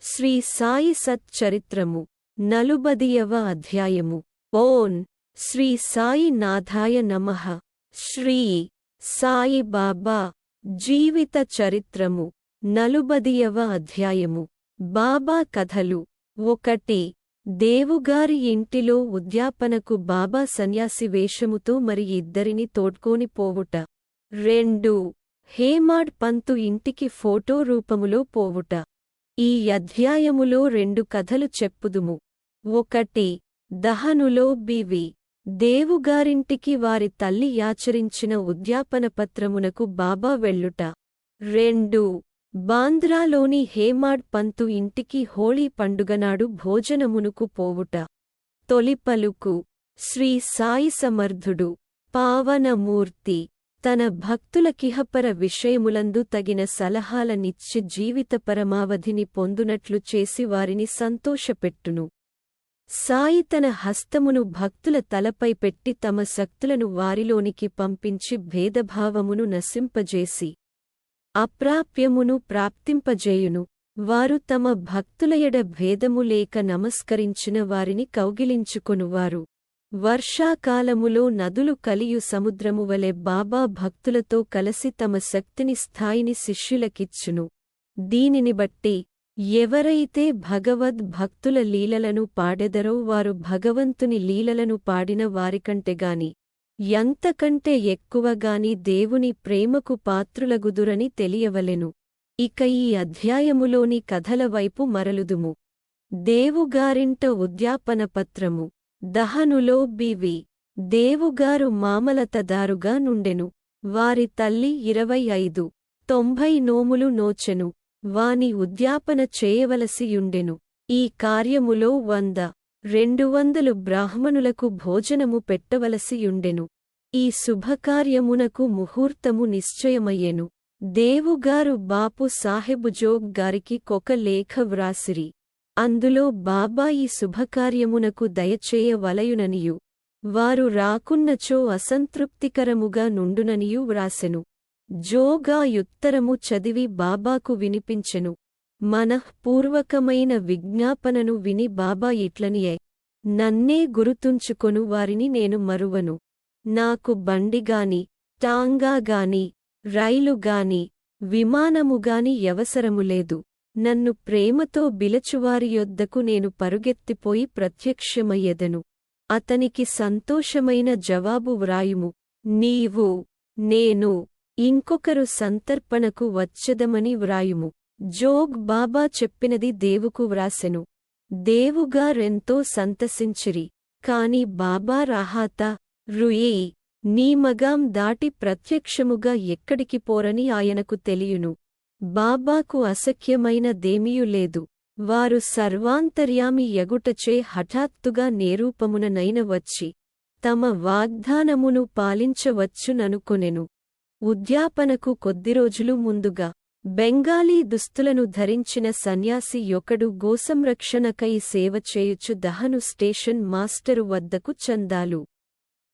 శ్రీ సాయి సత్ చరిత్రము 40వ అధ్యాయము. ఓం శ్రీ సాయి నాథాయ నమః. శ్రీ సాయి బాబా జీవిత చరిత్రము 40వ అధ్యాయము. బాబా కథలు. 1. దేవుగారి ఇంటిలో ఉద్యాపనకు బాబా సన్యాసి వేషముతో మరి ఇద్దరిని తోడ్కొని పోవుట. 2. హేమాడ్ పంతు ఇంటికి ఫోటో రూపములో పోవుట. ఈ అధ్యాయములో 2 కథలు చెప్పుదుము. 1. దహనులో బివి దేవుగారింటికి వారి తల్లి యాచరించిన ఉద్యాపన పత్రమునకు బాబా వెళ్ళుట. 2. బాంద్రాలోని హేమాడ్ పంతు ఇంటికి హోళీ పండుగనాడు భోజనమునుకు పోవుట. తొలి పలుకు. శ్రీ సాయి సమర్థుడు పావనమూర్తి తన భక్తులకిహపర విషయములందు తగిన సలహాలనిచ్చి జీవిత పరమావధిని పొందునట్లు చేసి వారిని సంతోషపెట్టును. సాయి తన హస్తమును భక్తుల తలపై పెట్టి తమ శక్తులను వారిలోనికి పంపించి భేదభావమును నశింపజేసి అప్రాప్యమును ప్రాప్తింపజేయును. వారు తమ భక్తులయడ భేదము లేక నమస్కరించిన వారిని కౌగిలించుకొనువారు. వర్షాకాలములో నదులు కలియు సముద్రము వలె బాబా భక్తులతో కలసి తమ శక్తిని స్థాయిని శిష్యులకిచ్చును. దీనిని బట్టి ఎవరైతే భగవద్ భక్తుల లీలలను పాడెదరో వారు భగవంతుని లీలలను పాడిన వారికంటెగాని ఎంతకంటే ఎక్కువగాని దేవుని ప్రేమకు పాత్రులగుదురని తెలియవలెను. ఇక ఈ అధ్యాయములోని కథల వైపు మరలుదుము. దేవుగారింట ఉద్యాపన పత్రము. దహనులో బివి దేవుగారు మామలతదారుగా నుండెను. వారి తల్లి 25, 90 నోములు నోచెను. వాని ఉద్యాపన చేయవలసియుండెను. ఈ కార్యములో 100, 200 బ్రాహ్మణులకు భోజనము పెట్టవలసియుండెను. ఈ శుభకార్యమునకు ముహూర్తము నిశ్చయమయ్యెను. దేవుగారు బాపు సాహెబు జోగ్ గారికి కొక లేఖ వ్రాసిరి. అందులో బాబా ఈ శుభకార్యమునకు దయచేయవలయుననియు వారు రాకున్నచో అసంతృప్తికరముగా నుండుననియు వ్రాసెను. జోగా యుత్తరము చదివి బాబాకు వినిపించెను. మనఃపూర్వకమైన విజ్ఞాపనను విని బాబా ఇట్లనియే, నన్నే గురుతుంచుకొను వారిని నేను మరువను. నాకు బండిగాని టాంగాగాని రైలుగాని విమానముగాని యవసరములేదు. నన్ను ప్రేమతో బిలచువారి యొద్దకు నేను పరుగెత్తిపోయి ప్రత్యక్షమయ్యెదను. అతనికి సంతోషమైన జవాబు వ్రాయుము. నీవు నేను ఇంకొకరు సంతర్పణకు వచ్చెదమని వ్రాయుము. జోగ్ బాబా చెప్పినది దేవుకు వ్రాసెను. దేవుగారెంతో సంతసించిరి. కాని బాబా రాహాత రుయీ నీ మగాం దాటి ప్రత్యక్షముగా ఎక్కడికి పోరని ఆయనకు తెలియును. బాబాకు అసఖ్యమైన దేమియు లేదు. వారు సర్వాంతర్యామి యగుటచే హఠాత్తుగా నేరూపముననైన వచ్చి తమ వాగ్దానమును పాలించవచ్చుననుకొనెను. ఉద్యాపనకు కొద్దిరోజులు ముందుగా బెంగాలీ దుస్తులను ధరించిన సన్యాసి యొకడు గోసంరక్షణకై సేవ చేయుచు దహను స్టేషన్ మాస్టరు వద్దకు చందాలు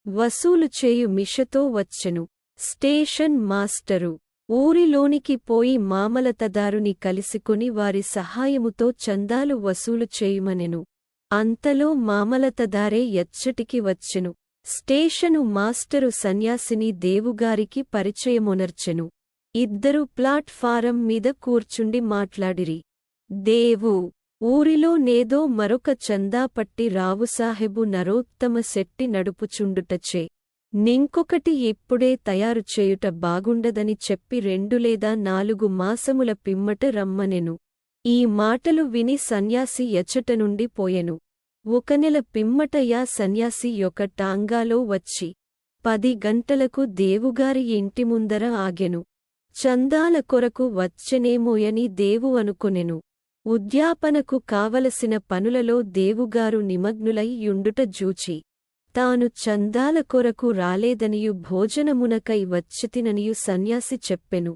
వసూలు చేయు మిషతో వచ్చెను. స్టేషన్ మాస్టరు ఊరిలోనికి పోయి మామలతదారుని కలిసికొని వారి సహాయముతో చందాలు వసూలు చేయుమనెను. అంతలో మామలతదారే ఎచ్చటికి వచ్చెను. స్టేషను మాస్టరు సన్యాసిని దేవుగారికి పరిచయమునర్చెను. ఇద్దరు ప్లాట్ఫారం మీద కూర్చుండి మాట్లాడిరి. దేవు ఊరిలో నేదో మరొక చందాపట్టి రావుసాహెబు నరోత్తమ శెట్టి నడుపుచుండుటచే నింకొకటి ఇప్పుడే తయారు చేయుట బాగుండదని చెప్పి 2 లేదా 4 మాసముల పిమ్మట రమ్మనెను. ఈ మాటలు విని సన్యాసి ఎచ్చట నుండి పోయెను. 1 నెల పిమ్మట యా సన్యాసి యొక్క టాంగాలో వచ్చి 10 గంటలకు దేవుగారి ఇంటి ముందర ఆగెను. చందాల కొరకు వచ్చెనేమోయని దేవు అనుకొనెను. ఉద్యాపనకు కావలసిన పనులలో దేవుగారు నిమగ్నులై యుండుట జూచి తాను చందాల కొరకు రాలేదనియు భోజనమునకై వచ్చితిననియు సన్యాసి చెప్పెను.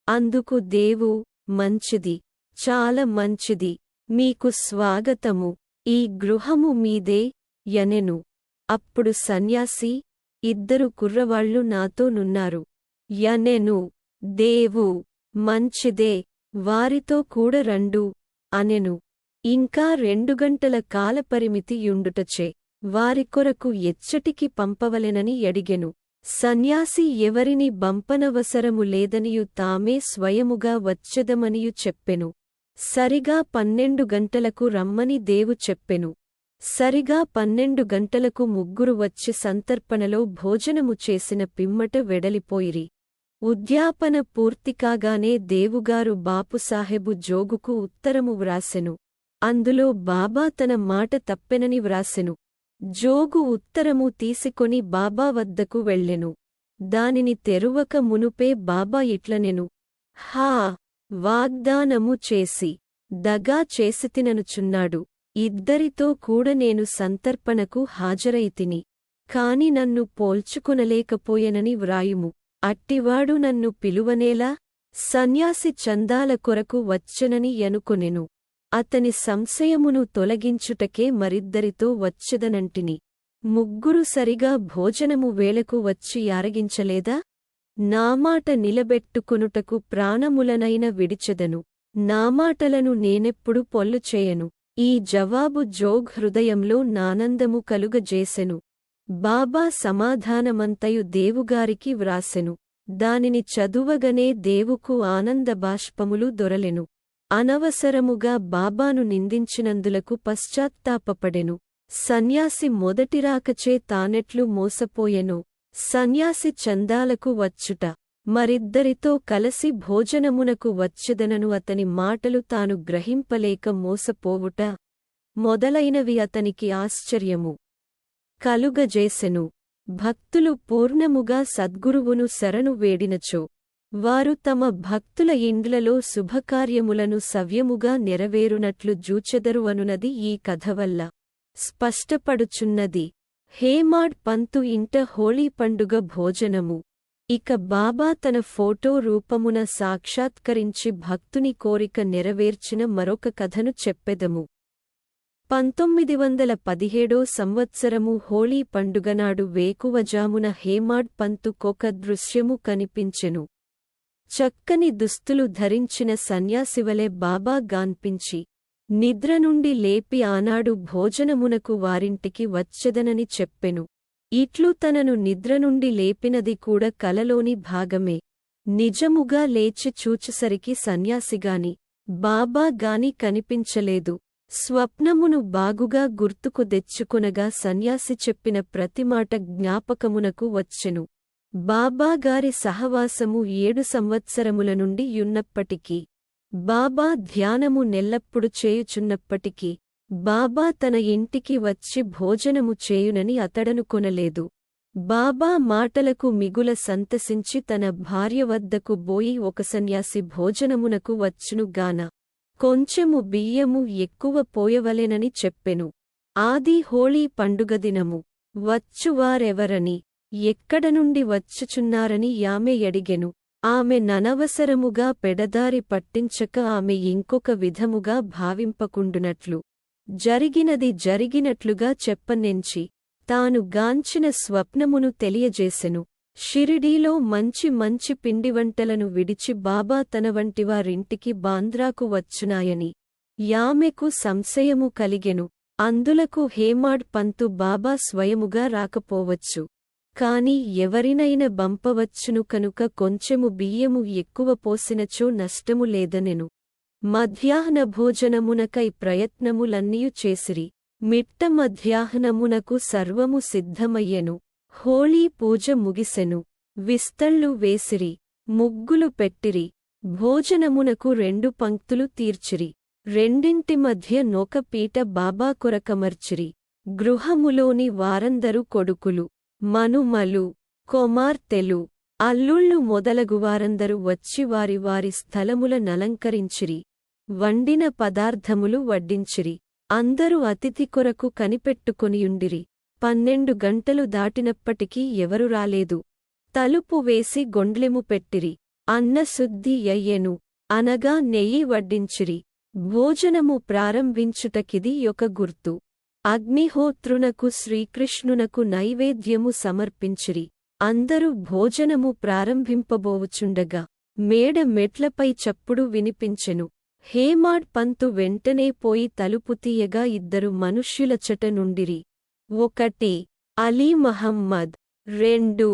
అందుకు దేవు, మంచిది, చాలా మంచిది, మీకు స్వాగతము, ఈ గృహము మీదే యనెను. అప్పుడు సన్యాసి, 2 కుర్రవాళ్లు నాతో నున్నారు యనెను. దేవు, మంచిదే, వారితో కూడా రండు అనెను. ఇంకా 2 గంటల కాలపరిమితి యుండుటచే వారి కొరకు ఎచ్చటికి పంపవలెనని యడిగెను. సన్యాసి ఎవరిని బంపనవసరము లేదనియు తామే స్వయముగా వచ్చెదమనియు చెప్పెను. సరిగా 12 గంటలకు రమ్మని దేవు చెప్పెను. సరిగా 12 గంటలకు ముగ్గురు వచ్చి సంతర్పణలో భోజనము చేసిన పిమ్మట వెడలిపోయిరి. ఉద్యాపన పూర్తికాగానే దేవుగారు బాపుసాహెబు జోగుకు ఉత్తరము వ్రాసెను. అందులో బాబా తన మాట తప్పెనని వ్రాసెను. జోగు ఉత్తరము తీసుకొని బాబా వద్దకు వెళ్ళెను. దానిని తెరువక మునుపే బాబా ఇట్లనెను, హా! వాగ్దానము చేసి దగా చేసితిననుచున్నాడు. ఇద్దరితో కూడ నేను సంతర్పణకు హాజరైతిని. కాని నన్ను పోల్చుకొనలేకపోయెనని వ్రాయుము. అట్టివాడు నన్ను పిలువనేలా? సన్యాసి చందాల కొరకు వచ్చెనని యనుకొనెను. అతని సంశయమును తొలగించుటకే మరిద్దరితో వచ్చెదనంటిని. ముగ్గురు సరిగా భోజనము వేళకు వచ్చి యారగించలేదా? నామాట నిలబెట్టుకొనుటకు ప్రాణములనైన విడిచెదను. నామాటలను నేనెప్పుడు పొల్లుచేయను. ఈ జవాబు జోగ్ హృదయంలో నానందము కలుగజేసెను. బాబా సమాధానమంతయు దేవుగారికి వ్రాసెను. దానిని చదువగనే దేవుకు ఆనందబాష్పములు దొరలెను. అనవసరముగా బాబాను నిందించినందులకు పశ్చాత్తాపపడెను. సన్యాసి మొదటిరాకచే తానెట్లు మోసపోయెనో. సన్యాసి చందాలకు వచ్చుట, మరిద్దరితో కలసి భోజనమునకు వచ్చెదనను అతని మాటలు తాను గ్రహింపలేక మోసపోవుట మొదలైనవి అతనికి ఆశ్చర్యము కలుగజేసెను. భక్తులు పూర్ణముగా సద్గురువును శరణు వేడినచో వారు తమ భక్తుల ఇండ్లలో శుభకార్యములను సవ్యముగా నెరవేరునట్లు జూచెదరు అనునది ఈ కథవల్ల స్పష్టపడుచున్నది. హేమాడ్ పంతు ఇంట హోళీ పండుగ భోజనము. ఇక బాబా తన ఫోటో రూపమున సాక్షాత్కరించి భక్తుని కోరిక నెరవేర్చిన మరొక కథను చెప్పెదము. 1917 సంవత్సరము హోళీ పండుగనాడు వేకువజామున హేమాడ్ పంతుకొక దృశ్యము కనిపించెను. చక్కని దుస్తులు ధరించిన సన్యాసివలె బాబా గాన్పించి నిద్ర నుండి లేపి ఆనాడు భోజనమునకు వారింటికి వచ్చెదనని చెప్పెను. ఇట్లు తనను నిద్ర నుండి లేపినది కూడా కలలోని భాగమే. నిజముగా లేచి చూచుసరికి సన్యాసిగాని బాబా గాని కనిపించలేదు. స్వప్నమును బాగుగా గుర్తుకు తెచ్చుకొనగా సన్యాసి చెప్పిన ప్రతిమాట జ్ఞాపకమునకు వచ్చెను. బాబాగారి సహవాసము 7 సంవత్సరముల నుండి యున్నప్పటికీ, బాబా ధ్యానము నెల్లప్పుడు చేయుచున్నప్పటికీ, బాబా తన ఇంటికి వచ్చి భోజనము చేయునని అతడనుకొనలేదు. బాబా మాటలకు మిగుల సంతసించి తన భార్య వద్దకు బోయి ఒక సన్యాసి భోజనమునకు వచ్చునుగాన కొంచెము బియ్యము ఎక్కువ పోయవలెనని చెప్పెను. ఆది హోళీ పండుగ దినము. వచ్చువారెవరని, ఎక్కడనుండి వచ్చుచున్నారని యామె యడిగెను. ఆమె ననవసరముగా పెడదారి పట్టించక ఆమె ఇంకొక విధముగా భావింపకుండునట్లు జరిగినది జరిగినట్లుగా చెప్పనెంచి తాను గాంచిన స్వప్నమును తెలియజేసెను. షిరిడీలో మంచి మంచి పిండివంటలను విడిచి బాబా తన వంటివారింటికి బాంద్రాకు వచ్చునాయని యామెకు సంశయము కలిగెను. అందులకు హేమాడ్ పంతు బాబా స్వయముగా రాకపోవచ్చు, కాని ఎవరినైనా బంపవచ్చును కనుక కొంచెము బియ్యము ఎక్కువ పోసినచో నష్టము లేదనెను. మధ్యాహ్న భోజనమునకై ప్రయత్నములన్నియు చేసిరి. మిట్ట మధ్యాహ్నమునకు సర్వము సిద్ధమయ్యెను. హోళీ పూజ ముగిసెను. విస్తళ్ళు వేసిరి. ముగ్గులు పెట్టిరి. భోజనమునకు 2 పంక్తులు తీర్చిరి. రెండింటి మధ్య నొక పీట బాబా కొరకమర్చిరి. గృహములోని వారందరూ కొడుకులు, మనుమలు, కుమార్తెలు, అల్లుళ్ళు మొదలగువారందరూ వచ్చి వారి వారి స్థలముల నలంకరించిరి. వండిన పదార్థములు వడ్డించిరి. అందరూ అతిథి కొరకు కనిపెట్టుకొనియుండిరి. 12 గంటలు దాటినప్పటికీ ఎవరు రాలేదు. తలుపు వేసి గొండ్లెము పెట్టిరి. అన్నశుద్ధి అయ్యెను అనగా నెయ్యి వడ్డించిరి. భోజనము ప్రారంభించుటకిది ఒక గుర్తు. అగ్నిహోత్రునకు శ్రీకృష్ణునకు నైవేద్యము సమర్పించిరి. అందరూ భోజనము ప్రారంభింపబోవుచుండగా మేడ మెట్లపై చప్పుడు వినిపించెను. హేమాడ్ పంతు వెంటనే పోయి తలుపు తీయగా ఇద్దరు మనుష్యులచట నుండిరి. 1 అలీ మహమ్మద్, 2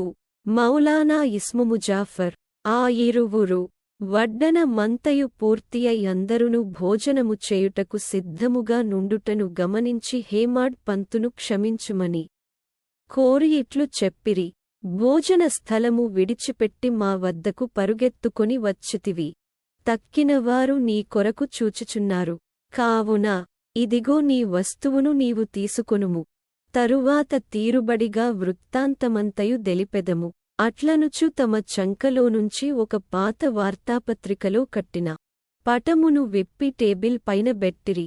మౌలానా ఇస్ము జాఫర్. ఆ ఇరువురు వడ్డన మంతయు పూర్తియై అందరును భోజనము చేయుటకు సిద్ధముగా నుండుటను గమనించి హేమాడ్ పంతును క్షమించుమని కోరి ఇట్లు చెప్పిరి. భోజన స్థలము విడిచిపెట్టి మా వద్దకు పరుగెత్తుకొని వచ్చితివి. తక్కినవారు నీ కొరకు చూచుచున్నారు. కావున ఇదిగో నీ వస్తువును నీవు తీసుకొనుము. తరువాత తీరుబడిగా వృత్తాంతమంతయు దెలిపెదము. అట్లనుచు తమ చంకలోనుంచి ఒక పాత వార్తాపత్రికలో కట్టిన పటమును విప్పి టేబిల్ పైన బెట్టిరి.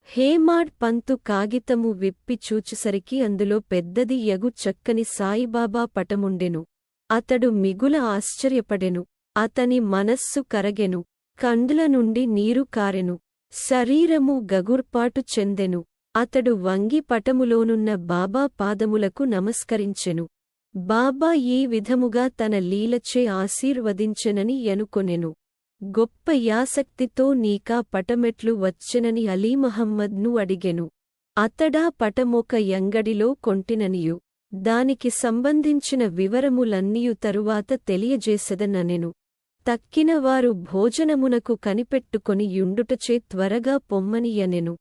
హేమాడ్ పంతు కాగితము విప్పి చూచుసరికి అందులో పెద్దది యగు చక్కని సాయిబాబా పటముండెను. అతడు మిగుల ఆశ్చర్యపడెను. అతని మనస్సు కరగెను. కండ్ల నుండి నీరు కారెను. శరీరము గగుర్పాటు చెందెను. అతడు వంగి పటములోనున్న బాబా పాదములకు నమస్కరించెను. బాబా ఈ విధముగా తన లీలచే ఆశీర్వదించెనని ఎనుకొనెను. గొప్ప యాసక్తితో నీకా పటమెట్లు వచ్చెనని అలీమహమ్మద్ను అడిగెను. అతడా పటమొక యంగడిలో కొంటిననియు దానికి సంబంధించిన వివరములన్నీయు తరువాత తెలియజేసెదననెను. తక్కినవారు భోజనమునకు కనిపెట్టుకొని యుండుటచే త్వరగా పొమ్మనియనెను.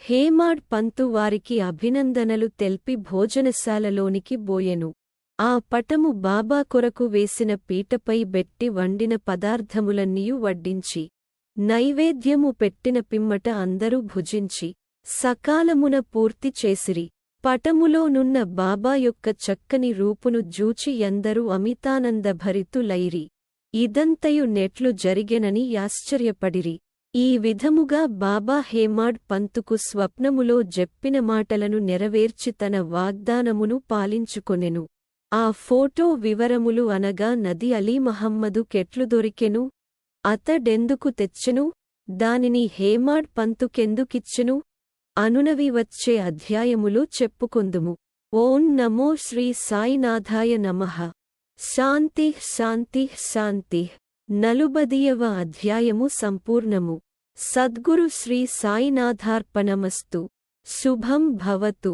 హేమాడ్ పంతు వారికి అభినందనలు తెల్పి భోజనశాలలోనికి బోయెను. ఆ పటము బాబా కొరకు వేసిన పీటపై బెట్టి వండిన పదార్థములన్నీయు వడ్డించి నైవేద్యము పెట్టిన పిమ్మట అందరూ భుజించి సకాలమున పూర్తి చేసిరి. పటములోనున్న బాబా యొక్క చక్కని రూపును జూచి ఎందరూ అమితానందభరితులైరి. ఇదంతయు నెట్లు జరిగెనని ఆశ్చర్యపడిరి. ఈ విధముగా బాబా హేమాడ్ పంతుకు స్వప్నములో జెప్పిన మాటలను నెరవేర్చి తన వాగ్దానమును పాలించుకొనెను. ఆ ఫోటో వివరములు అనగా నది అలీ మహమ్మదు కెట్లు దొరికెను, అతడెందుకు తెచ్చెను, దానిని హేమాడ్ పంతుకెందుకిచ్చెను అనునవి వచ్చే అధ్యాయములు చెప్పుకొందుము. ఓం నమో శ్రీ సాయినాథాయ నమః. శాంతి శాంతి శాంతి. 40వ అధ్యాయము సంపూర్ణము. సద్గురు శ్రీ సాయినాథార్పణమస్తు. శుభం భవతు.